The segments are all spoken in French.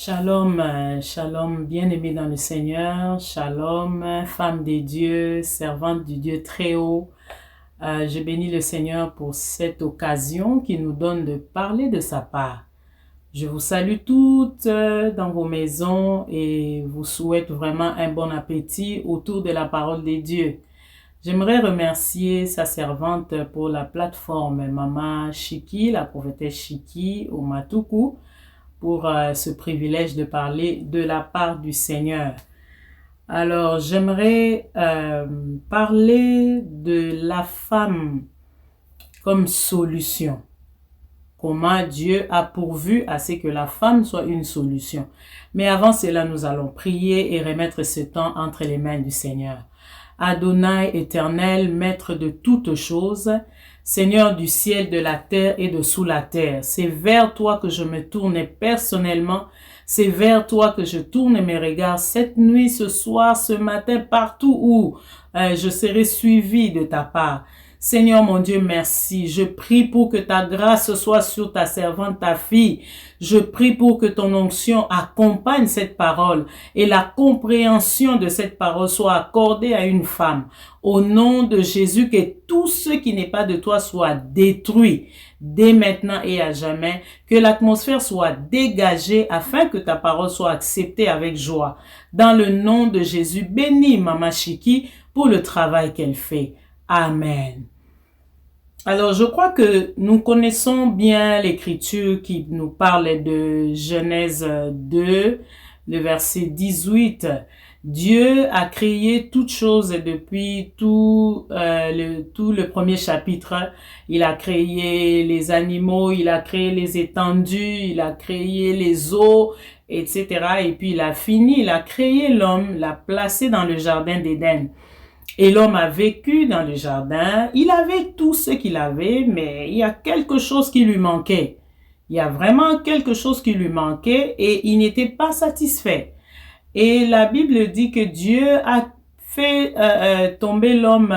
Shalom, shalom, bien-aimés dans le Seigneur, shalom, femme des dieux, servante du Dieu très haut. Je bénis le Seigneur pour cette occasion qu'il nous donne de parler de sa part. Je vous salue toutes dans vos maisons et vous souhaite vraiment un bon appétit autour de la parole des dieux. J'aimerais remercier sa servante pour la plateforme Maman Chiki, la prophétesse Chiki au Matuku, pour ce privilège de parler de la part du Seigneur. Alors, j'aimerais parler de la femme comme solution. Comment Dieu a pourvu à ce que la femme soit une solution. Mais avant cela, nous allons prier et remettre ce temps entre les mains du Seigneur. Adonai éternel, maître de toutes choses, Seigneur du ciel, de la terre et de sous la terre, c'est vers toi que je me tourne personnellement, c'est vers toi que je tourne mes regards cette nuit, ce soir, ce matin, partout où je serai suivi de ta part. Seigneur mon Dieu, merci. Je prie pour que ta grâce soit sur ta servante, ta fille. Je prie pour que ton onction accompagne cette parole et la compréhension de cette parole soit accordée à une femme. Au nom de Jésus, que tout ce qui n'est pas de toi soit détruit dès maintenant et à jamais. Que l'atmosphère soit dégagée afin que ta parole soit acceptée avec joie. Dans le nom de Jésus, bénis Maman Chiki pour le travail qu'elle fait. Amen. Alors, je crois que nous connaissons bien l'écriture qui nous parle de Genèse 2, le verset 18. Dieu a créé toutes choses depuis tout le premier chapitre. Il a créé les animaux, il a créé les étendues, il a créé les eaux, etc. Et puis il a fini, il a créé l'homme, l'a placé dans le jardin d'Éden. Et l'homme a vécu dans le jardin, il avait tout ce qu'il avait, mais il y a quelque chose qui lui manquait. Il y a vraiment quelque chose qui lui manquait et il n'était pas satisfait. Et la Bible dit que Dieu a fait tomber l'homme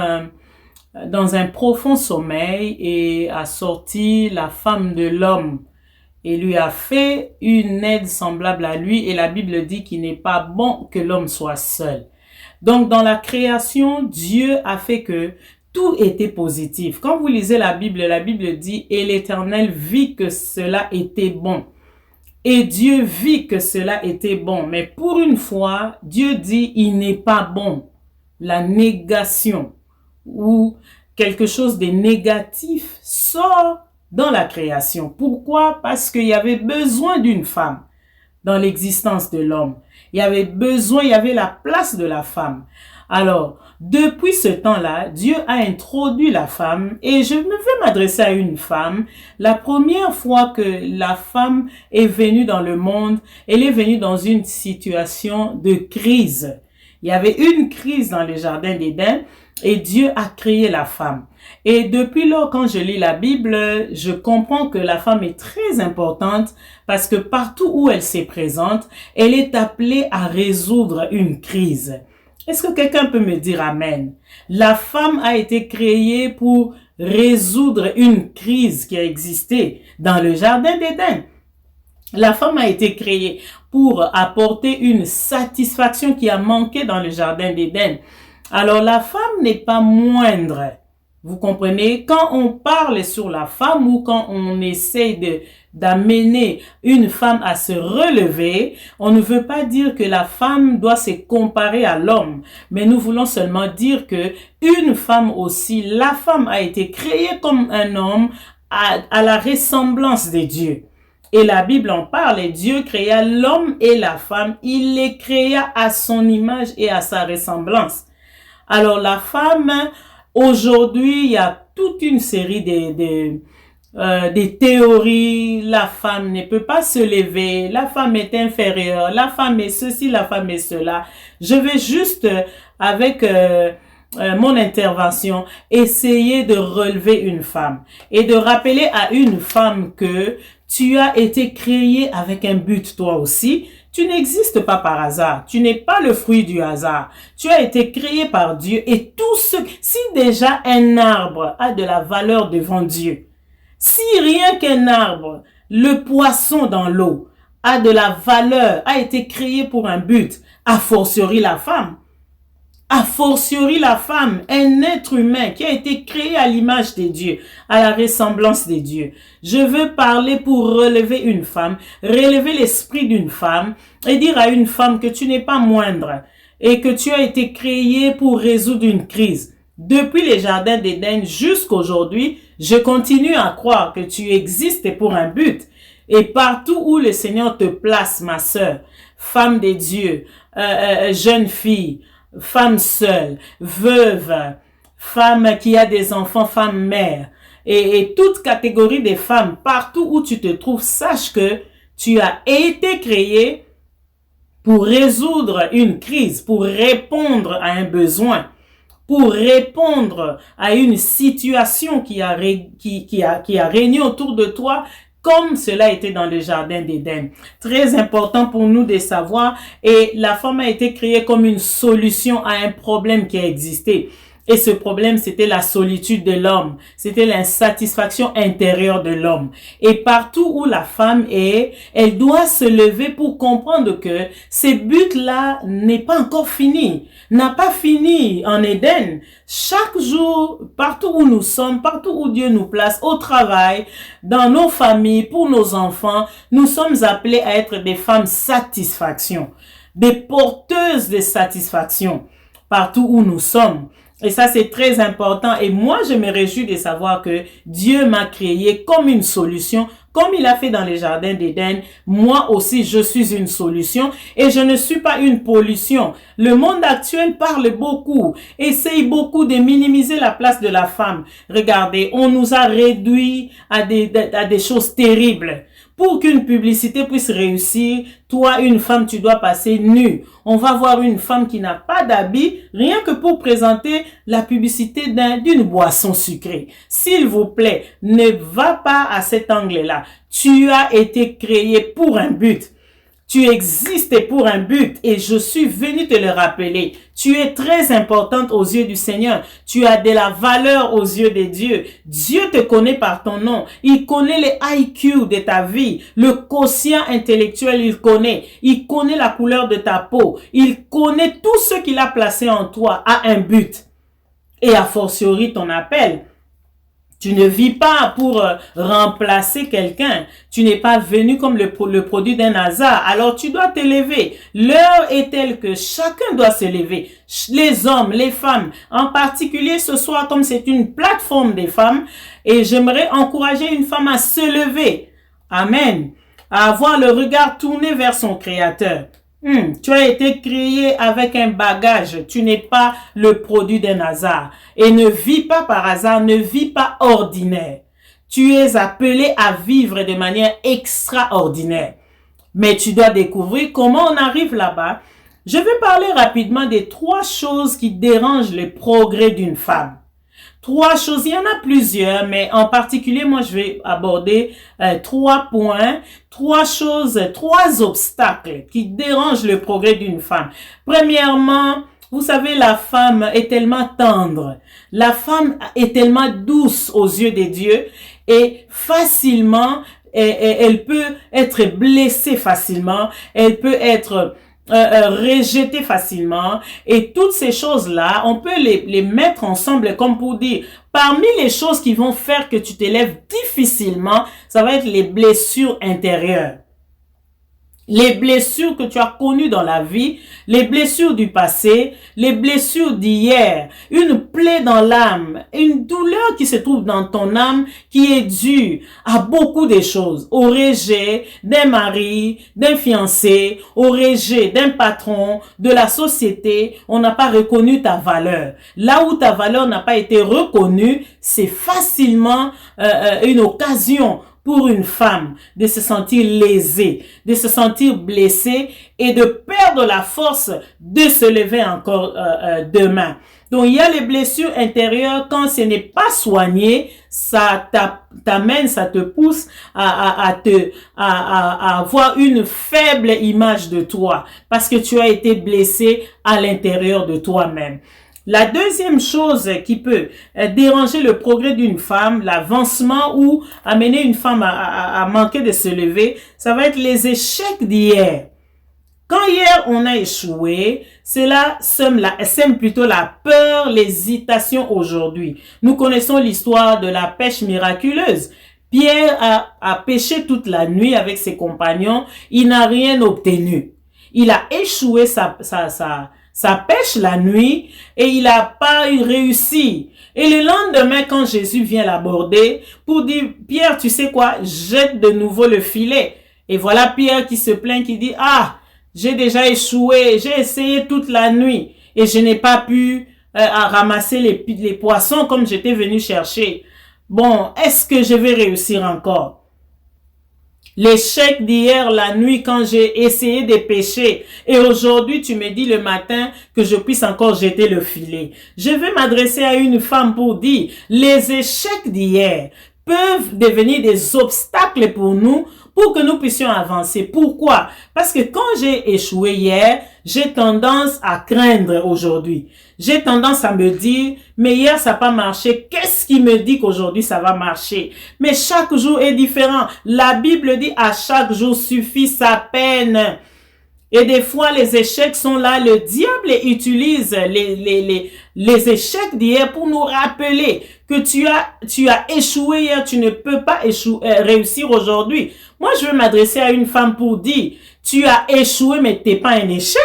dans un profond sommeil et a sorti la femme de l'homme et lui a fait une aide semblable à lui. Et la Bible dit qu'il n'est pas bon que l'homme soit seul. Donc, dans la création, Dieu a fait que tout était positif. Quand vous lisez la Bible dit « Et l'Éternel vit que cela était bon. » Et Dieu vit que cela était bon. Mais pour une fois, Dieu dit « Il n'est pas bon. » La négation ou quelque chose de négatif sort dans la création. Pourquoi? Parce qu'il y avait besoin d'une femme dans l'existence de l'homme. Il y avait la place de la femme. Alors, depuis ce temps-là, Dieu a introduit la femme et je me vais m'adresser à une femme. La première fois que la femme est venue dans le monde, elle est venue dans une situation de crise. Il y avait une crise dans le jardin d'Éden et Dieu a créé la femme. Et depuis lors, quand je lis la Bible, je comprends que la femme est très importante parce que partout où elle se présente, elle est appelée à résoudre une crise. Est-ce que quelqu'un peut me dire amen? La femme a été créée pour résoudre une crise qui a existé dans le jardin d'Éden. La femme a été créée pour apporter une satisfaction qui a manqué dans le jardin d'Éden. Alors la femme n'est pas moindre. Vous comprenez? Quand on parle sur la femme ou quand on essaie d'amener une femme à se relever, on ne veut pas dire que la femme doit se comparer à l'homme, mais nous voulons seulement dire que une femme aussi, la femme a été créée comme un homme à la ressemblance de Dieu. Et la Bible en parle, et Dieu créa l'homme et la femme, il les créa à son image et à sa ressemblance. Alors la femme, aujourd'hui, il y a toute une série des théories. La femme ne peut pas se lever, la femme est inférieure, la femme est ceci, la femme est cela. Je vais juste, avec mon intervention, essayer de relever une femme et de rappeler à une femme que tu as été créée avec un but toi aussi. Tu n'existes pas par hasard. Tu n'es pas le fruit du hasard. Tu as été créé par Dieu et tout ce, si déjà un arbre a de la valeur devant Dieu, si rien qu'un arbre, le poisson dans l'eau, a de la valeur, a été créé pour un but, a fortiori la femme. A fortiori la femme, un être humain qui a été créé à l'image de Dieu, à la ressemblance de Dieu. Je veux parler pour relever une femme, relever l'esprit d'une femme et dire à une femme que tu n'es pas moindre et que tu as été créé pour résoudre une crise. Depuis les jardins d'Éden jusqu'à aujourd'hui, je continue à croire que tu existes pour un but. Et partout où le Seigneur te place, ma sœur, femme de Dieu, jeune fille, femme seule, veuve, femme qui a des enfants, femme mère, et toute catégorie de femmes, partout où tu te trouves, sache que tu as été créé pour résoudre une crise, pour répondre à un besoin, pour répondre à une situation qui a régné autour de toi, comme cela était dans le jardin d'Éden. Très important pour nous de savoir, et la femme a été créée comme une solution à un problème qui a existé. Et ce problème, c'était la solitude de l'homme. C'était l'insatisfaction intérieure de l'homme. Et partout où la femme est, elle doit se lever pour comprendre que ce but-là n'est pas encore fini. N'a pas fini en Éden. Chaque jour, partout où nous sommes, partout où Dieu nous place, au travail, dans nos familles, pour nos enfants, nous sommes appelés à être des femmes satisfaction, des porteuses de satisfaction, partout où nous sommes. Et ça, c'est très important. Et moi, je me réjouis de savoir que Dieu m'a créé comme une solution, comme il a fait dans les jardins d'Éden. Moi aussi, je suis une solution et je ne suis pas une pollution. Le monde actuel parle beaucoup, essaye beaucoup de minimiser la place de la femme. Regardez, on nous a réduit à des choses terribles. Pour qu'une publicité puisse réussir, toi, une femme, tu dois passer nue. On va voir une femme qui n'a pas d'habit, rien que pour présenter la publicité d'une boisson sucrée. S'il vous plaît, ne va pas à cet angle-là. Tu as été créé pour un but. Tu existes pour un but et je suis venu te le rappeler. Tu es très importante aux yeux du Seigneur. Tu as de la valeur aux yeux de Dieu. Dieu te connaît par ton nom. Il connaît les IQ de ta vie. Le quotient intellectuel, il connaît. Il connaît la couleur de ta peau. Il connaît tout ce qu'il a placé en toi à un but. Et a fortiori ton appel. Tu ne vis pas pour remplacer quelqu'un. Tu n'es pas venu comme le produit d'un hasard. Alors tu dois te lever. L'heure est telle que chacun doit se lever. Les hommes, les femmes, en particulier ce soir, comme c'est une plateforme des femmes, et j'aimerais encourager une femme à se lever. Amen. À avoir le regard tourné vers son Créateur. Tu as été créé avec un bagage. Tu n'es pas le produit d'un hasard. Et ne vis pas par hasard, ne vis pas ordinaire. Tu es appelé à vivre de manière extraordinaire. Mais tu dois découvrir comment on arrive là-bas. Je vais parler rapidement des 3 choses qui dérangent le progrès d'une femme. 3 choses, il y en a plusieurs, mais en particulier, moi, je vais aborder 3 points, 3 choses, 3 obstacles qui dérangent le progrès d'une femme. Premièrement, vous savez, la femme est tellement tendre, la femme est tellement douce aux yeux de Dieu et facilement, elle peut être blessée facilement, elle peut être rejeter facilement, et toutes ces choses-là, on peut les mettre ensemble comme pour dire, parmi les choses qui vont faire que tu t'élèves difficilement, ça va être les blessures intérieures. Les blessures que tu as connues dans la vie, les blessures du passé, les blessures d'hier, une plaie dans l'âme, une douleur qui se trouve dans ton âme qui est due à beaucoup de choses. Au rejet d'un mari, d'un fiancé, au rejet d'un patron, de la société, on n'a pas reconnu ta valeur. Là où ta valeur n'a pas été reconnue, c'est facilement une occasion pour une femme de se sentir lésée, de se sentir blessée et de perdre la force de se lever encore demain. Donc, il y a les blessures intérieures, quand ce n'est pas soigné, ça t'amène, ça te pousse à avoir une faible image de toi parce que tu as été blessé à l'intérieur de toi-même. La deuxième chose qui peut déranger le progrès d'une femme, l'avancement ou amener une femme à manquer de se lever, ça va être les échecs d'hier. Quand hier on a échoué, cela sème plutôt la peur, l'hésitation aujourd'hui. Nous connaissons l'histoire de la pêche miraculeuse. Pierre a pêché toute la nuit avec ses compagnons, il n'a rien obtenu. Il a échoué sa pêche la nuit et il n'a pas réussi. Et le lendemain, quand Jésus vient l'aborder pour dire, Pierre, tu sais quoi, jette de nouveau le filet. Et voilà Pierre qui se plaint, qui dit, ah, j'ai déjà échoué, j'ai essayé toute la nuit et je n'ai pas pu ramasser les poissons comme j'étais venu chercher. Bon, est-ce que je vais réussir encore? L'échec d'hier, la nuit, quand j'ai essayé de pêcher, et aujourd'hui, tu me dis le matin que je puisse encore jeter le filet. Je vais m'adresser à une femme pour dire, les échecs d'hier peuvent devenir des obstacles pour nous, pour que nous puissions avancer. Pourquoi? Parce que quand j'ai échoué hier, j'ai tendance à craindre aujourd'hui. J'ai tendance à me dire, mais hier ça n'a pas marché. Qu'est-ce qui me dit qu'aujourd'hui ça va marcher? Mais chaque jour est différent. La Bible dit, à chaque jour suffit sa peine. Et des fois, les échecs sont là. Le diable utilise les échecs d'hier pour nous rappeler que tu as échoué hier, tu ne peux pas réussir aujourd'hui. Moi, je veux m'adresser à une femme pour dire, tu as échoué, mais tu n'es pas un échec.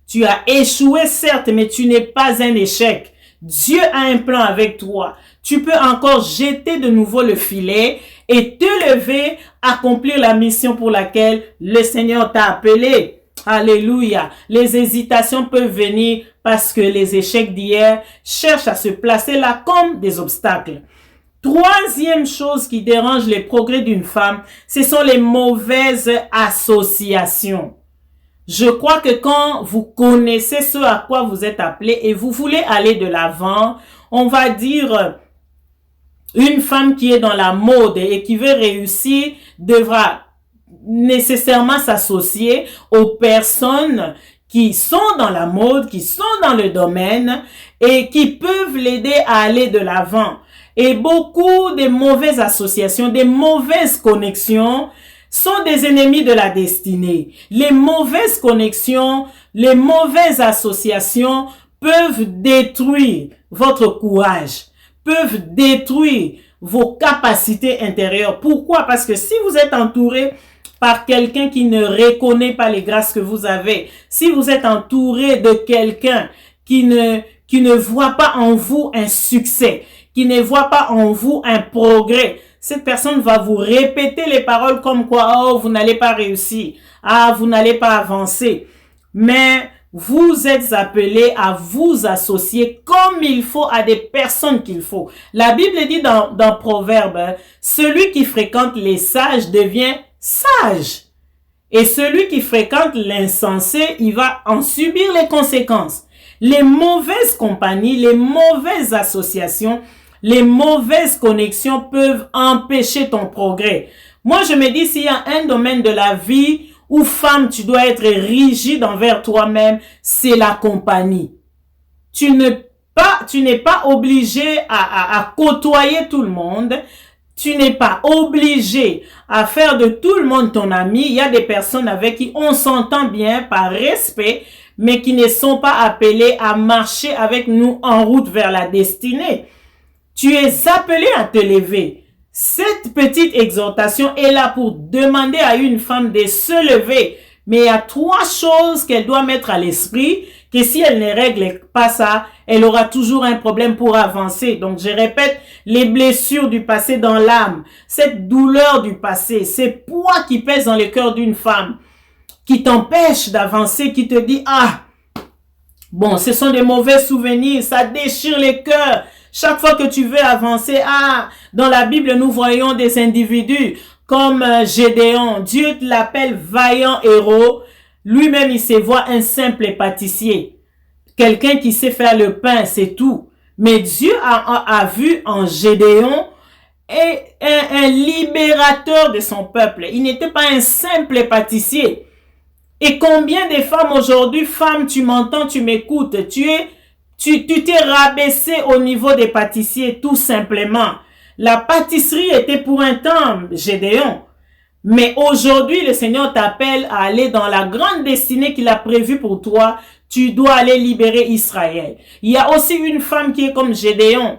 Tu as échoué, certes, mais tu n'es pas un échec. Dieu a un plan avec toi. Tu peux encore jeter de nouveau le filet et te lever, accomplir la mission pour laquelle le Seigneur t'a appelé. Alléluia. Les hésitations peuvent venir parce que les échecs d'hier cherchent à se placer là comme des obstacles. Troisième chose qui dérange les progrès d'une femme, ce sont les mauvaises associations. Je crois que quand vous connaissez ce à quoi vous êtes appelé et vous voulez aller de l'avant, on va dire une femme qui est dans la mode et qui veut réussir devra nécessairement s'associer aux personnes qui sont dans la mode, qui sont dans le domaine et qui peuvent l'aider à aller de l'avant. Et beaucoup de mauvaises associations, des mauvaises connexions sont des ennemis de la destinée. Les mauvaises connexions, les mauvaises associations peuvent détruire votre courage, peuvent détruire vos capacités intérieures. Pourquoi? Parce que si vous êtes entouré par quelqu'un qui ne reconnaît pas les grâces que vous avez, si vous êtes entouré de quelqu'un qui ne voit pas en vous un succès, qui ne voit pas en vous un progrès, cette personne va vous répéter les paroles comme quoi, oh, vous n'allez pas réussir, ah, vous n'allez pas avancer. Mais vous êtes appelés à vous associer comme il faut à des personnes qu'il faut. La Bible dit dans Proverbe, celui qui fréquente les sages devient sage. Et celui qui fréquente l'insensé, il va en subir les conséquences. Les mauvaises compagnies, les mauvaises associations, les mauvaises connexions peuvent empêcher ton progrès. Moi, je me dis, s'il y a un domaine de la vie où femme, tu dois être rigide envers toi-même, c'est la compagnie. Tu n'es pas obligé à côtoyer tout le monde. Tu n'es pas obligé à faire de tout le monde ton ami. Il y a des personnes avec qui on s'entend bien par respect, mais qui ne sont pas appelées à marcher avec nous en route vers la destinée. Tu es appelé à te lever. Cette petite exhortation est là pour demander à une femme de se lever. Mais il y a trois choses qu'elle doit mettre à l'esprit, que si elle ne règle pas ça, elle aura toujours un problème pour avancer. Donc je répète, les blessures du passé dans l'âme, cette douleur du passé, ces poids qui pèsent dans le cœur d'une femme, qui t'empêchent d'avancer, qui te dit, ah, bon, ce sont des mauvais souvenirs, ça déchire les cœurs. Chaque fois que tu veux avancer, ah, dans la Bible, nous voyons des individus comme Gédéon. Dieu l'appelle vaillant héros. Lui-même, il se voit un simple pâtissier. Quelqu'un qui sait faire le pain, c'est tout. Mais Dieu a vu en Gédéon un libérateur de son peuple. Il n'était pas un simple pâtissier. Et combien de femmes aujourd'hui, femme, tu m'entends, tu m'écoutes, tu es Tu t'es rabaissé au niveau des pâtissiers, tout simplement. La pâtisserie était pour un temps, Gédéon. Mais aujourd'hui, le Seigneur t'appelle à aller dans la grande destinée qu'il a prévue pour toi. Tu dois aller libérer Israël. Il y a aussi une femme qui est comme Gédéon,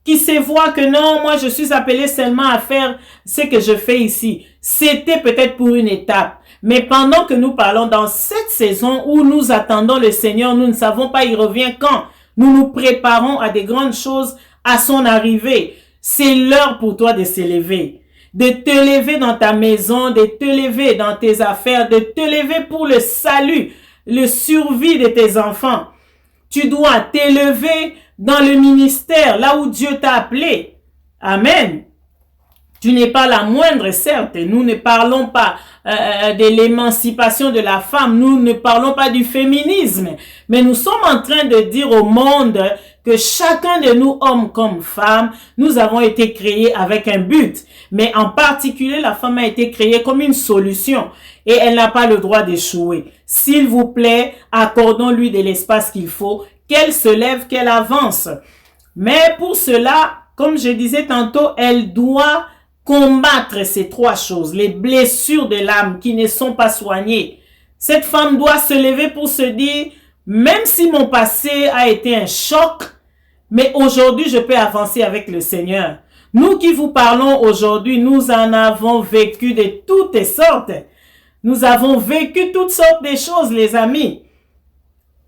qui se voit que non, moi je suis appelé seulement à faire ce que je fais ici. C'était peut-être pour une étape. Mais pendant que nous parlons dans cette saison où nous attendons le Seigneur, nous ne savons pas il revient quand. Nous nous préparons à des grandes choses à son arrivée. C'est l'heure pour toi de s'élever. De te lever dans ta maison, de te lever dans tes affaires, de te lever pour le salut, le survie de tes enfants. Tu dois t'élever dans le ministère, là où Dieu t'a appelé. Amen. Tu n'es pas la moindre, certes. Nous ne parlons pas de l'émancipation de la femme. Nous ne parlons pas du féminisme. Mais nous sommes en train de dire au monde que chacun de nous, hommes comme femmes, nous avons été créés avec un but. Mais en particulier, la femme a été créée comme une solution. Et elle n'a pas le droit d'échouer. S'il vous plaît, accordons-lui de l'espace qu'il faut, qu'elle se lève, qu'elle avance. Mais pour cela, comme je disais tantôt, elle doit combattre ces trois choses, les blessures de l'âme qui ne sont pas soignées. Cette femme doit se lever pour se dire, même si mon passé a été un choc, mais aujourd'hui je peux avancer avec le Seigneur. Nous qui vous parlons aujourd'hui, nous en avons vécu de toutes sortes. Nous avons vécu toutes sortes de choses, les amis.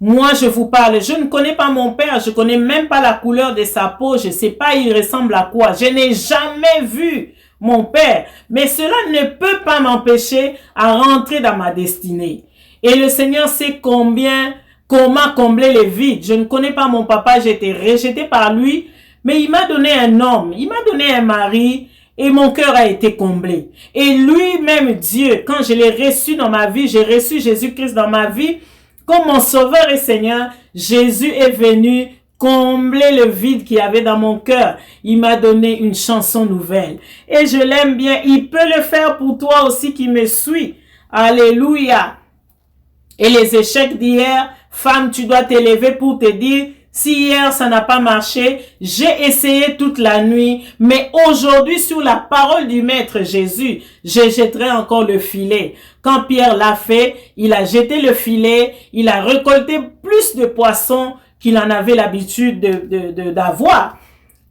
Moi, je vous parle, je ne connais pas mon père, je connais même pas la couleur de sa peau, je sais pas il ressemble à quoi. Je n'ai jamais vu mon père, mais cela ne peut pas m'empêcher à rentrer dans ma destinée. Et le Seigneur sait comment combler les vides. Je ne connais pas mon papa, j'ai été rejeté par lui, mais il m'a donné un homme, il m'a donné un mari, et mon cœur a été comblé. Et lui-même, Dieu, quand je l'ai reçu dans ma vie, j'ai reçu Jésus-Christ dans ma vie, comme mon sauveur et Seigneur, Jésus est venu combler le vide qu'il y avait dans mon cœur. Il m'a donné une chanson nouvelle. Et je l'aime bien. Il peut le faire pour toi aussi qui me suis. Alléluia. Et les échecs d'hier, femme, tu dois t'élever pour te dire, si hier ça n'a pas marché, j'ai essayé toute la nuit, mais aujourd'hui sur la parole du Maître Jésus, je jetterai encore le filet. Quand Pierre l'a fait, il a jeté le filet, il a récolté plus de poissons qu'il en avait l'habitude d'avoir.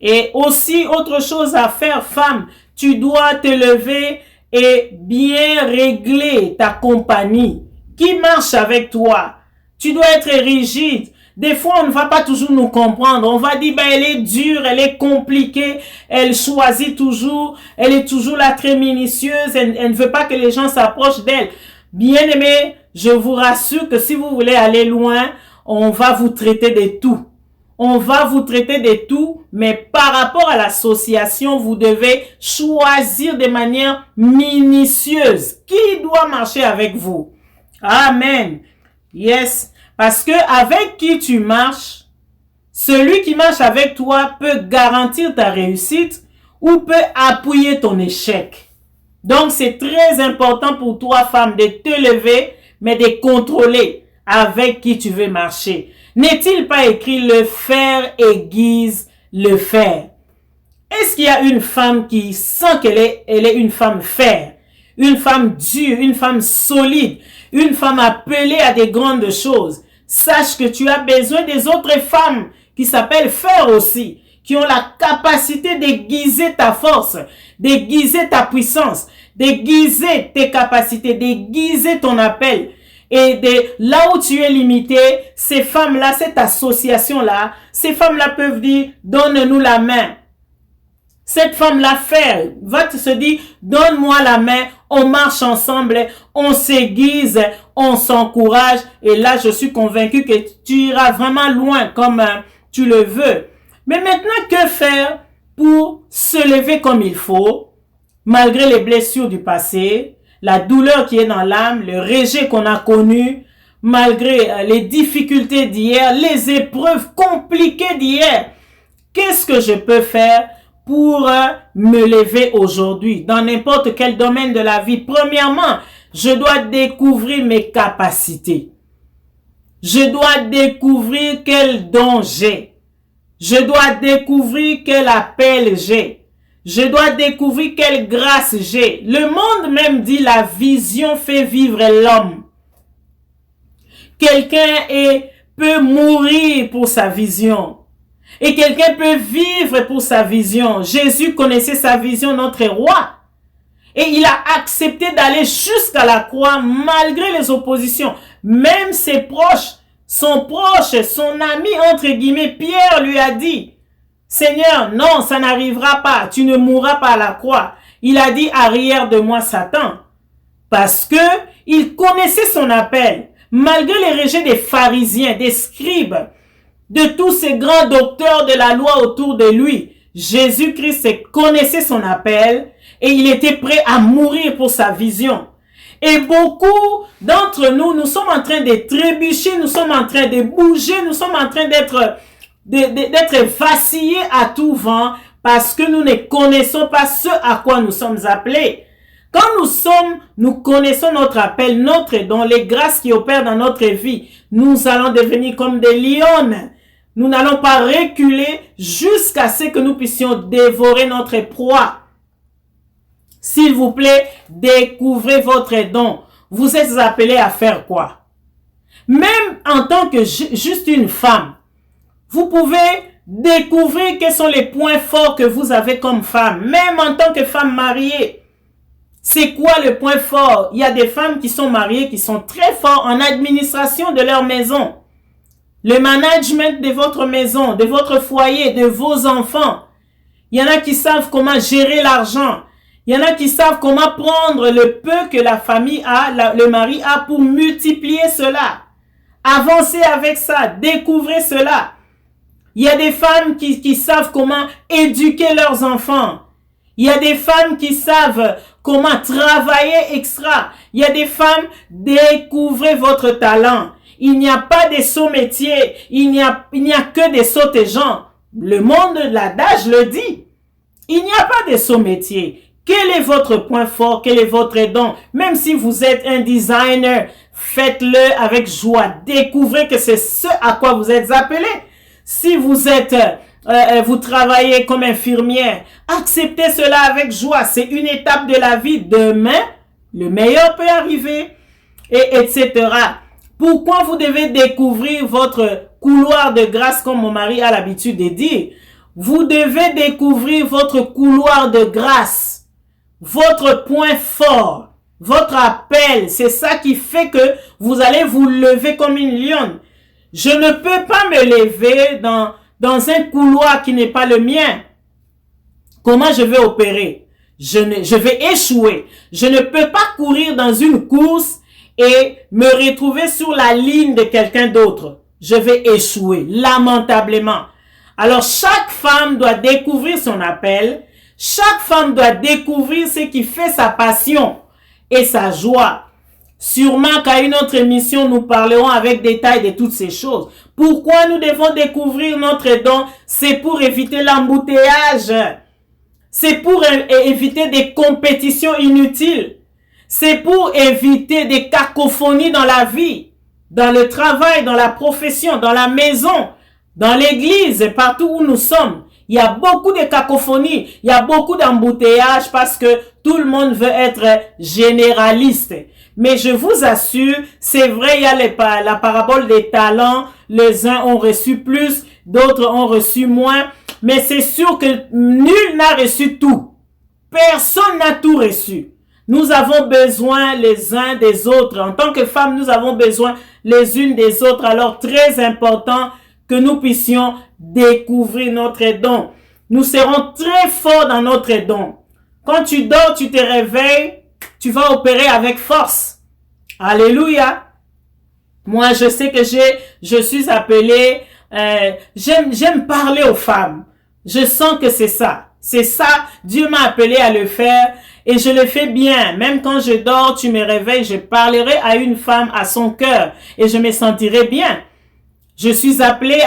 Et aussi, autre chose à faire, femme, tu dois te lever et bien régler ta compagnie qui marche avec toi. Tu dois être rigide. Des fois, on ne va pas toujours nous comprendre. On va dire, ben, elle est dure, elle est compliquée, elle choisit toujours, elle est toujours là très minutieuse, elle ne veut pas que les gens s'approchent d'elle. Bien aimé, je vous rassure que si vous voulez aller loin, on va vous traiter de tout. On va vous traiter de tout, mais par rapport à l'association, vous devez choisir de manière minutieuse qui doit marcher avec vous. Amen. Yes. Parce que avec qui tu marches, celui qui marche avec toi peut garantir ta réussite ou peut appuyer ton échec. Donc c'est très important pour toi, femme, de te lever, mais de contrôler avec qui tu veux marcher. N'est-il pas écrit le fer aiguise le fer? Est-ce qu'il y a une femme qui sent qu'elle est une femme fer, une femme dure, une femme solide, une femme appelée à des grandes choses? Sache que tu as besoin des autres femmes qui s'appellent fer aussi, qui ont la capacité d'aiguiser ta force, d'aiguiser ta puissance, d'aiguiser tes capacités, d'aiguiser ton appel. Et de là où tu es limité, ces femmes-là, cette association-là, ces femmes-là peuvent dire, donne-nous la main. Cette femme-là fait, va se dire, donne-moi la main, on marche ensemble, on s'aiguise, on s'encourage. Et là, je suis convaincu que tu iras vraiment loin comme tu le veux. Mais maintenant, que faire pour se lever comme il faut, malgré les blessures du passé, la douleur qui est dans l'âme, le rejet qu'on a connu, malgré les difficultés d'hier, les épreuves compliquées d'hier? Qu'est-ce que je peux faire pour me lever aujourd'hui dans n'importe quel domaine de la vie? Premièrement, je dois découvrir mes capacités. Je dois découvrir quel don j'ai. Je dois découvrir quel appel j'ai. Je dois découvrir quelle grâce j'ai. Le monde même dit la vision fait vivre l'homme. Quelqu'un peut mourir pour sa vision. Et quelqu'un peut vivre pour sa vision. Jésus connaissait sa vision, notre roi. Et il a accepté d'aller jusqu'à la croix malgré les oppositions. Même ses proches, son ami, entre guillemets, Pierre lui a dit, Seigneur, non, ça n'arrivera pas, tu ne mourras pas à la croix. Il a dit, arrière de moi, Satan. Parce que il connaissait son appel. Malgré les rejets des pharisiens, des scribes, de tous ces grands docteurs de la loi autour de lui, Jésus-Christ connaissait son appel et il était prêt à mourir pour sa vision. Et beaucoup d'entre nous, nous sommes en train de trébucher, nous sommes en train de bouger, nous sommes en train d'être vacillés à tout vent parce que nous ne connaissons pas ce à quoi nous sommes appelés. Quand nous connaissons notre appel, notre don, les grâces qui opèrent dans notre vie, nous allons devenir comme des lions. Nous n'allons pas reculer jusqu'à ce que nous puissions dévorer notre proie. S'il vous plaît, découvrez votre don. Vous êtes appelés à faire quoi? Même en tant que juste une femme, vous pouvez découvrir quels sont les points forts que vous avez comme femme. Même en tant que femme mariée. C'est quoi le point fort? Il y a des femmes qui sont mariées, qui sont très fortes en administration de leur maison. Le management de votre maison, de votre foyer, de vos enfants. Il y en a qui savent comment gérer l'argent. Il y en a qui savent comment prendre le peu que la famille a, le mari a pour multiplier cela. Avancez avec ça, découvrez cela. Il y a des femmes qui savent comment éduquer leurs enfants. Il y a des femmes qui savent comment travailler extra. Il y a des femmes, découvrez votre talent. Il n'y a pas de sots métiers. Il n'y a que des sots gens. Le monde de l'adage le dit. Il n'y a pas de sots métiers. Quel est votre point fort? Quel est votre don? Même si vous êtes un designer, faites-le avec joie. Découvrez que c'est ce à quoi vous êtes appelé. Si vous êtes, vous travaillez comme infirmière, acceptez cela avec joie. C'est une étape de la vie. Demain, le meilleur peut arriver, etc. Pourquoi vous devez découvrir votre couloir de grâce comme mon mari a l'habitude de dire? Vous devez découvrir votre couloir de grâce. Votre point fort, votre appel, c'est ça qui fait que vous allez vous lever comme une lionne. Je ne peux pas me lever dans un couloir qui n'est pas le mien. Comment je vais opérer? Je vais échouer. Je ne peux pas courir dans une course et me retrouver sur la ligne de quelqu'un d'autre. Je vais échouer lamentablement. Alors chaque femme doit découvrir son appel. Chaque femme doit découvrir ce qui fait sa passion et sa joie. Sûrement qu'à une autre émission, nous parlerons avec détail de toutes ces choses. Pourquoi nous devons découvrir notre don? C'est pour éviter l'embouteillage. C'est pour éviter des compétitions inutiles. C'est pour éviter des cacophonies dans la vie, dans le travail, dans la profession, dans la maison, dans l'église, partout où nous sommes. Il y a beaucoup de cacophonies, il y a beaucoup d'embouteillages parce que tout le monde veut être généraliste. Mais je vous assure, c'est vrai, il y a la parabole des talents. Les uns ont reçu plus, d'autres ont reçu moins. Mais c'est sûr que nul n'a reçu tout. Personne n'a tout reçu. Nous avons besoin les uns des autres. En tant que femmes, nous avons besoin les unes des autres. Alors, très important que nous puissions découvrir notre don. Nous serons très forts dans notre don. Quand tu dors, tu te réveilles, tu vas opérer avec force. Alléluia. Moi, je sais que je suis appelée, j'aime parler aux femmes. Je sens que c'est ça. C'est ça, Dieu m'a appelé à le faire et je le fais bien. Même quand je dors, tu me réveilles, je parlerai à une femme à son cœur et je me sentirai bien. Je suis appelé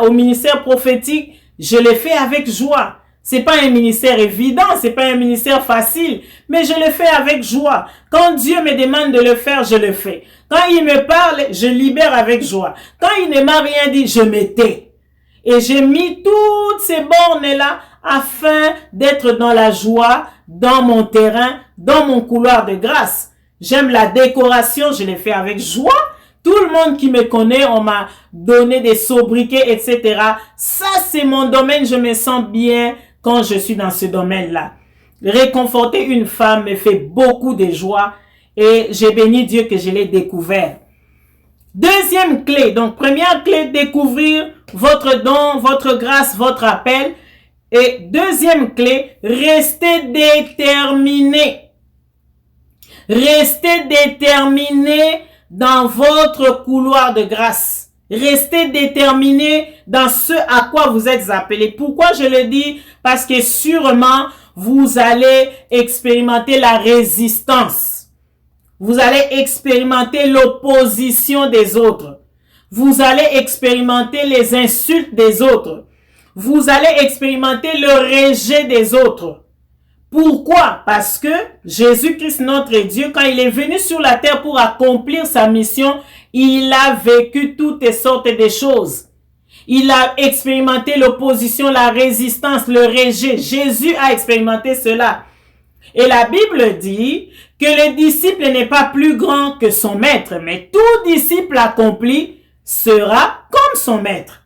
au ministère prophétique, je le fais avec joie. C'est pas un ministère évident, c'est pas un ministère facile, mais je le fais avec joie. Quand Dieu me demande de le faire, je le fais. Quand il me parle, je libère avec joie. Quand il ne m'a rien dit, je me tais. Et j'ai mis toutes ces bornes-là afin d'être dans la joie, dans mon terrain, dans mon couloir de grâce. J'aime la décoration, je l'ai fait avec joie. Tout le monde qui me connaît, on m'a donné des sobriquets, etc. Ça, c'est mon domaine, je me sens bien quand je suis dans ce domaine-là. Réconforter une femme me fait beaucoup de joie et j'ai béni Dieu que je l'ai découvert. Deuxième clé, donc première clé, découvrir votre don, votre grâce, votre appel. Et deuxième clé, restez déterminé. Restez déterminé dans votre couloir de grâce. Restez déterminé dans ce à quoi vous êtes appelés. Pourquoi je le dis? Parce que sûrement, vous allez expérimenter la résistance. Vous allez expérimenter l'opposition des autres. Vous allez expérimenter les insultes des autres. Vous allez expérimenter le rejet des autres. Pourquoi? Parce que Jésus-Christ, notre Dieu, quand il est venu sur la terre pour accomplir sa mission, il a vécu toutes sortes de choses. Il a expérimenté l'opposition, la résistance, le rejet. Jésus a expérimenté cela. Et la Bible dit que le disciple n'est pas plus grand que son maître, mais tout disciple accompli sera comme son maître.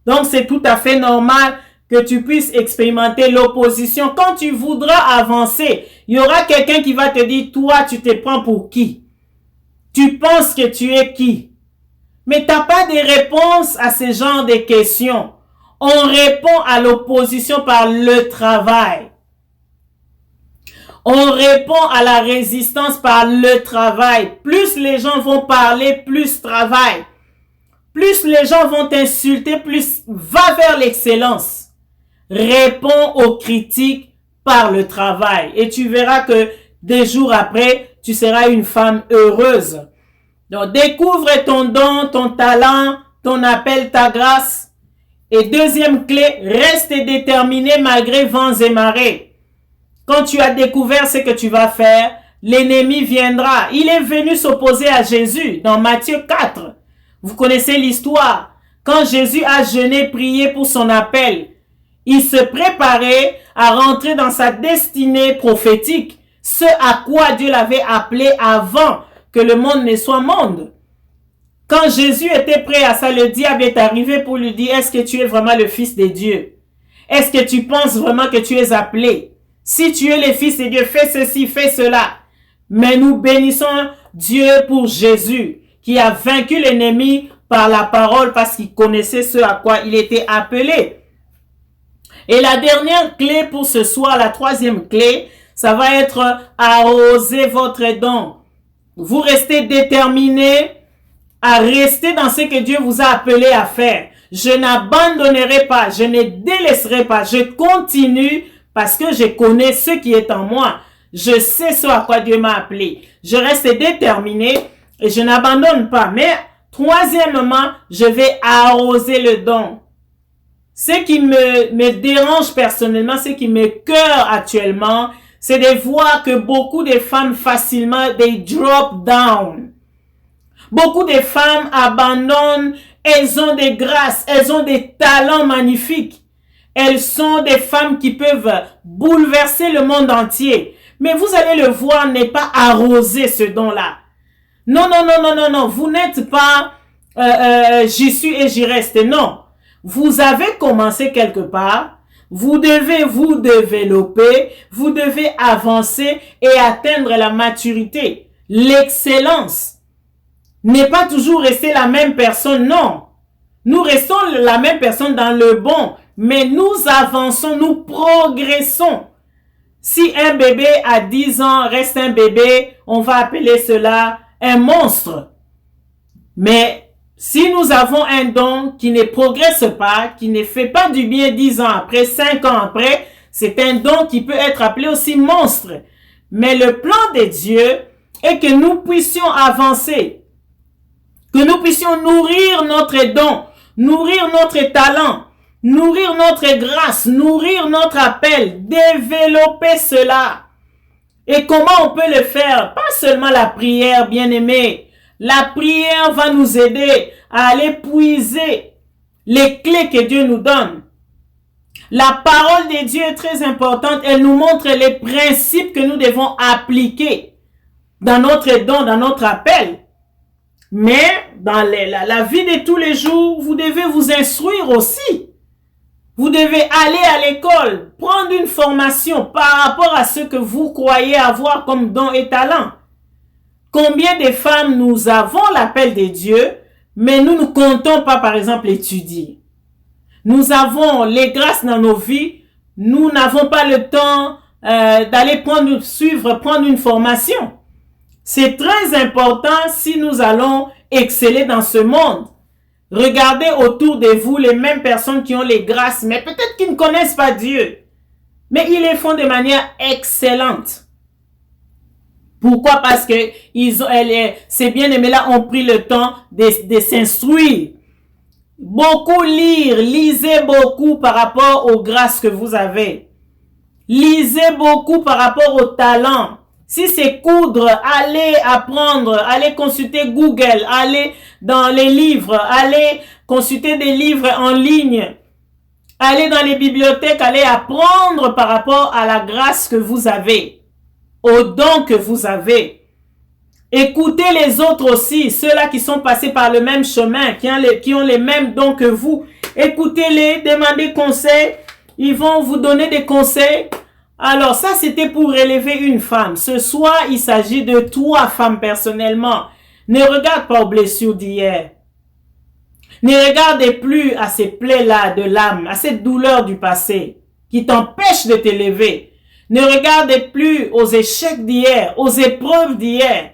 Donc c'est tout à fait normal que tu puisses expérimenter l'opposition. Quand tu voudras avancer, il y aura quelqu'un qui va te dire, toi tu te prends pour qui? Tu penses que tu es qui? Mais tu n'as pas de réponse à ce genre de questions. On répond à l'opposition par le travail. On répond à la résistance par le travail. Plus les gens vont parler, plus travail. Plus les gens vont t'insulter, plus va vers l'excellence. Réponds aux critiques par le travail. Et tu verras que des jours après, tu seras une femme heureuse. Donc, découvre ton don, ton talent, ton appel, ta grâce. Et deuxième clé, reste déterminé malgré vents et marées. Quand tu as découvert ce que tu vas faire, l'ennemi viendra. Il est venu s'opposer à Jésus dans Matthieu 4. Vous connaissez l'histoire. Quand Jésus a jeûné, prié pour son appel, il se préparait à rentrer dans sa destinée prophétique. Ce à quoi Dieu l'avait appelé avant que le monde ne soit monde. Quand Jésus était prêt à ça, le diable est arrivé pour lui dire, est-ce que tu es vraiment le Fils de Dieu? Est-ce que tu penses vraiment que tu es appelé? Si tu es le Fils de Dieu, fais ceci, fais cela. Mais nous bénissons Dieu pour Jésus, qui a vaincu l'ennemi par la parole parce qu'il connaissait ce à quoi il était appelé. Et la dernière clé pour ce soir, la troisième clé, ça va être arroser votre don. Vous restez déterminé à rester dans ce que Dieu vous a appelé à faire. Je n'abandonnerai pas, je ne délaisserai pas, je continue parce que je connais ce qui est en moi. Je sais ce à quoi Dieu m'a appelé. Je reste déterminé et je n'abandonne pas. Mais troisièmement, je vais arroser le don. Ce qui me dérange personnellement, ce qui me cœur actuellement, c'est de voir que beaucoup de femmes facilement, they drop down. Beaucoup de femmes abandonnent, elles ont des grâces, elles ont des talents magnifiques. Elles sont des femmes qui peuvent bouleverser le monde entier. Mais vous allez le voir, n'est pas arroser ce don-là. Non, non, non, non, non, non. Vous n'êtes pas j'y suis et j'y reste. Non. Vous avez commencé quelque part. Vous devez vous développer. Vous devez avancer et atteindre la maturité. L'excellence n'est pas toujours rester la même personne. Non. Nous restons la même personne dans le bon. Mais nous avançons, nous progressons. Si un bébé à 10 ans reste un bébé, on va appeler cela un monstre. Mais si nous avons un don qui ne progresse pas, qui ne fait pas du bien 10 ans après, 5 ans après, c'est un don qui peut être appelé aussi monstre. Mais le plan de Dieu est que nous puissions avancer, que nous puissions nourrir notre don, nourrir notre talent, nourrir notre grâce, nourrir notre appel, développer cela. Et comment on peut le faire? Pas seulement la prière, bien-aimé. La prière va nous aider à aller puiser les clés que Dieu nous donne. La parole de Dieu est très importante. Elle nous montre les principes que nous devons appliquer dans notre don, dans notre appel. Mais dans la vie de tous les jours, vous devez vous instruire aussi. Vous devez aller à l'école, prendre une formation par rapport à ce que vous croyez avoir comme don et talent. Combien de femmes nous avons l'appel de Dieu, mais nous ne comptons pas, par exemple, étudier. Nous avons les grâces dans nos vies, nous n'avons pas le temps d'aller prendre une formation. C'est très important si nous allons exceller dans ce monde. Regardez autour de vous les mêmes personnes qui ont les grâces, mais peut-être qu'ils ne connaissent pas Dieu. Mais ils les font de manière excellente. Pourquoi? Parce que ces bien-aimés-là ont pris le temps de s'instruire. Beaucoup lire, lisez beaucoup par rapport aux grâces que vous avez. Lisez beaucoup par rapport aux talents. Si c'est coudre, allez apprendre, allez consulter Google, allez dans les livres, allez consulter des livres en ligne, allez dans les bibliothèques, allez apprendre par rapport à la grâce que vous avez, aux dons que vous avez. Écoutez les autres aussi, ceux-là qui sont passés par le même chemin, qui ont les mêmes dons que vous. Écoutez-les, demandez conseil, ils vont vous donner des conseils. Alors ça, c'était pour élever une femme. Ce soir, il s'agit de toi, femme, personnellement. Ne regarde pas aux blessures d'hier. Ne regarde plus à ces plaies-là de l'âme, à cette douleur du passé qui t'empêche de t'élever. Ne regarde plus aux échecs d'hier, aux épreuves d'hier.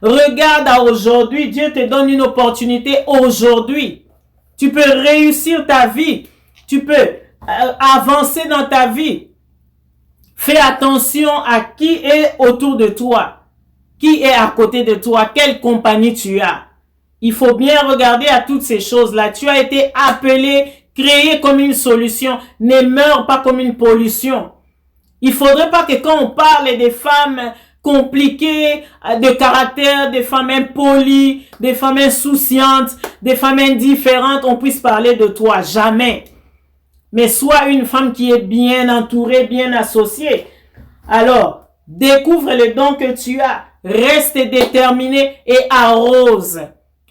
Regarde à aujourd'hui. Dieu te donne une opportunité aujourd'hui. Tu peux réussir ta vie. Tu peux avancer dans ta vie. Fais attention à qui est autour de toi, qui est à côté de toi, quelle compagnie tu as. Il faut bien regarder à toutes ces choses-là. Tu as été appelé, créé comme une solution. Ne meurs pas comme une pollution. Il faudrait pas que quand on parle des femmes compliquées, de caractère, des femmes impolies, des femmes insouciantes, des femmes indifférentes, on puisse parler de toi. Jamais. Mais sois une femme qui est bien entourée, bien associée. Alors, découvre le don que tu as. Reste déterminé et arrose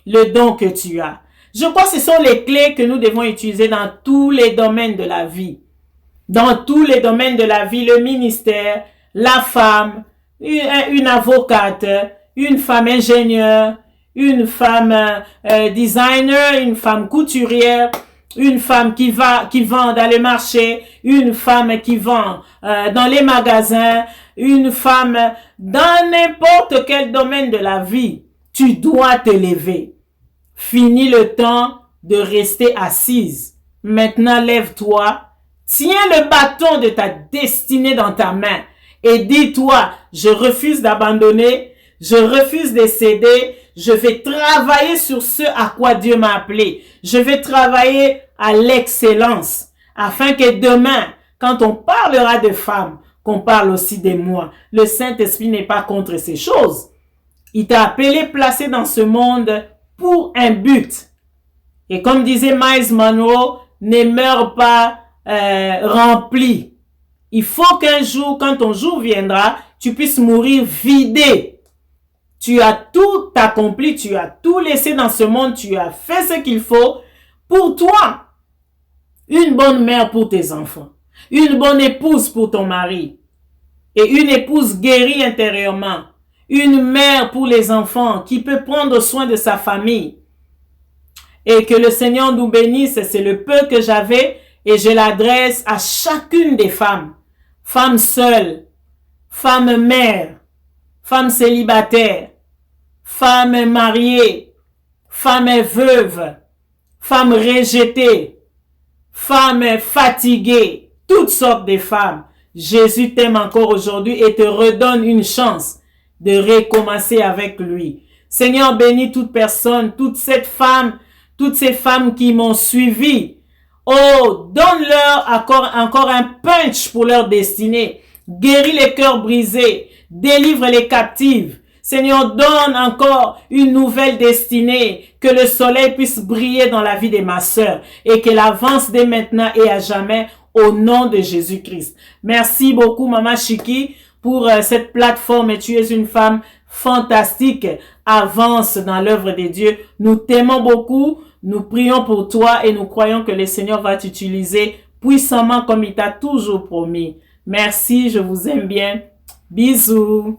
le don que tu as. Je crois que ce sont les clés que nous devons utiliser dans tous les domaines de la vie. Dans tous les domaines de la vie, le ministère, la femme, une avocate, une femme ingénieure, une femme designer, une femme couturière, une femme qui vend dans les marchés, une femme qui vend dans les magasins, une femme dans n'importe quel domaine de la vie. Tu dois te lever. Finis le temps de rester assise. Maintenant, lève-toi. Tiens le bâton de ta destinée dans ta main et dis-toi, je refuse d'abandonner, je refuse de céder, je vais travailler sur ce à quoi Dieu m'a appelé. Je vais travailler à l'excellence afin que demain, quand on parlera de femmes, qu'on parle aussi de moi. Le Saint-Esprit n'est pas contre ces choses. Il t'a appelé, placé dans ce monde pour un but. Et comme disait Miles Monroe, ne meurs pas rempli. Il faut qu'un jour, quand ton jour viendra, tu puisses mourir vidé. Tu as tout accompli, tu as tout laissé dans ce monde, tu as fait ce qu'il faut pour toi. Une bonne mère pour tes enfants, une bonne épouse pour ton mari et une épouse guérie intérieurement, une mère pour les enfants qui peut prendre soin de sa famille. Et que le Seigneur nous bénisse, c'est le peu que j'avais et je l'adresse à chacune des femmes. Femmes seules, femmes mères, femmes célibataires, femmes mariées, femmes veuves, femmes rejetées, femmes fatiguées, toutes sortes de femmes. Jésus t'aime encore aujourd'hui et te redonne une chance de recommencer avec lui. Seigneur, bénis toute personne, toutes ces femmes qui m'ont suivi. Oh, donne-leur encore un punch pour leur destinée. Guéris les cœurs brisés, délivre les captives, Seigneur, donne encore une nouvelle destinée, que le soleil puisse briller dans la vie de ma sœur et qu'elle avance dès maintenant et à jamais au nom de Jésus-Christ. Merci beaucoup, Maman Chiki, pour cette plateforme. Et tu es une femme fantastique. Avance dans l'œuvre de Dieu. Nous t'aimons beaucoup. Nous prions pour toi et nous croyons que le Seigneur va t'utiliser puissamment comme il t'a toujours promis. Merci, je vous aime bien. Bisous.